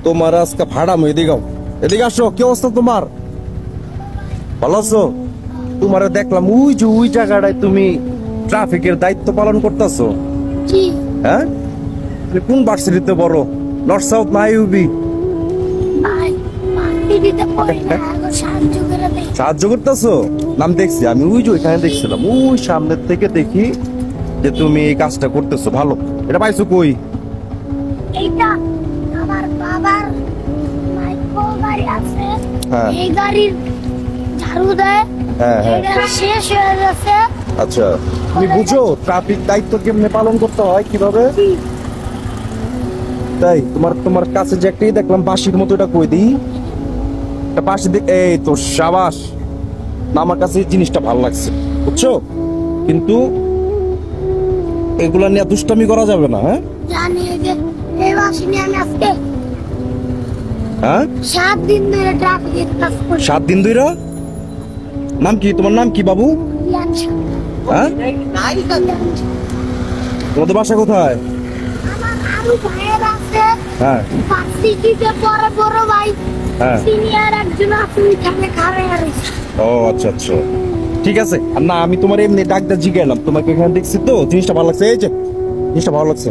তোমার আজকে ভাড়া এদিকে এদিকে আসো। কি অবস্থা তোমার? ভালো আছো? তোমার দেখলাম ওই যে ওই জায়গাটায় তুমি ট্রাফিকের দায়িত্ব পালন করতেছো। হ্যাঁ, কোন ভার্সিটিতে পড়ো? নর্থ সাউথ না ইউবি? সাহায্য করতেছো? নাম দেখছি আমি, ওই যে ওইখানে দেখছিলাম, ওই সামনের থেকে দেখি যে তুমি এই কাজটা করতেছো। ভালো। এটা পাইছো কই? এটা আমার বাবার মাইক্রো গাড়ি আছে, হ্যাঁ। এই গাড়ির ঝাড়ু দেয়। হ্যাঁ হ্যাঁ। এটা শেষ হয়ে গেছে। আচ্ছা, তুমি বুঝো ট্রাফিক দায়িত্ব কেমনে পালন করতে হয়, কিভাবে? তাই তোমার তোমার কাছে যে একটাই দেখলাম বাঁশির মতো, এটা কই দিই? এটা বাঁশি দিক। এই তো সাবাস। না, আমার কাছে এই জিনিসটা ভালো লাগছে, বুঝছো? কিন্তু এগুলা নিয়ে দুষ্টামি করা যাবে না। হ্যাঁ, জানি যে এই বাসি নিয়ে আমি আজকে হ্যাঁ 7 দিন ধরে ট্রাফিকের কাজ করছি। 7 দিন ধরে? নাম কি তোমার? নাম কি বাবু? হ্যাঁ, তোমাদের বাসা কোথায়? আমার আরো ভাইয়ের আছে। হ্যাঁ ভার্সিটিতে পড়ে বড় ভাই, হ্যাঁ। সিনিয়র একজন আছে, ওইখানে খাড়ে আছে। ও আচ্ছা আচ্ছা, ঠিক আছে। আর না, আমি তোমার এমনি ডাক্তার জিজ্ঞাসলাম, তোমাকে এখানে দেখছি তো জিনিসটা ভালো লাগছে। এই যে জিনিসটা ভালো লাগছে।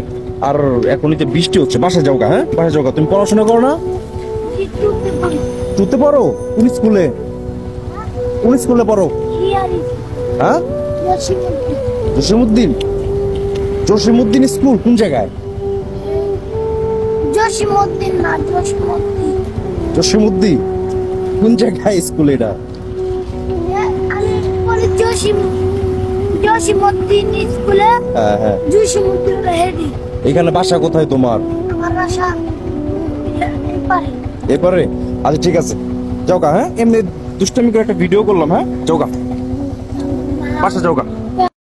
আর এখন এই যে বৃষ্টি হচ্ছে, বাসায় যাও গা। হ্যাঁ, বাসায় যাও গা। তুমি পড়াশোনা করো না? তুতে পড়ো? কোন স্কুলে? কোন স্কুলে পড়ো? হ্যাঁ, জসিমউদ্দিন। জসিমউদ্দিন স্কুল কোন জায়গায়? জসিমউদ্দিন না, জসিমউদ্দিন। জসিমউদ্দিন কোন জায়গায় স্কুল এটা? আমি বলি জসিমউদ্দিন স্কুলে। হ্যাঁ হ্যাঁ। জসিমউদ্দিন হেডি। এখানে বাসা কোথায় তোমার? আমার বাসা এপারে। এপারে? আচ্ছা ঠিক আছে, যাও গা। হ্যাঁ, এমনি দুষ্টামি করে একটা ভিডিও করলাম। হ্যাঁ, যাও গা, বাসা যাও গা।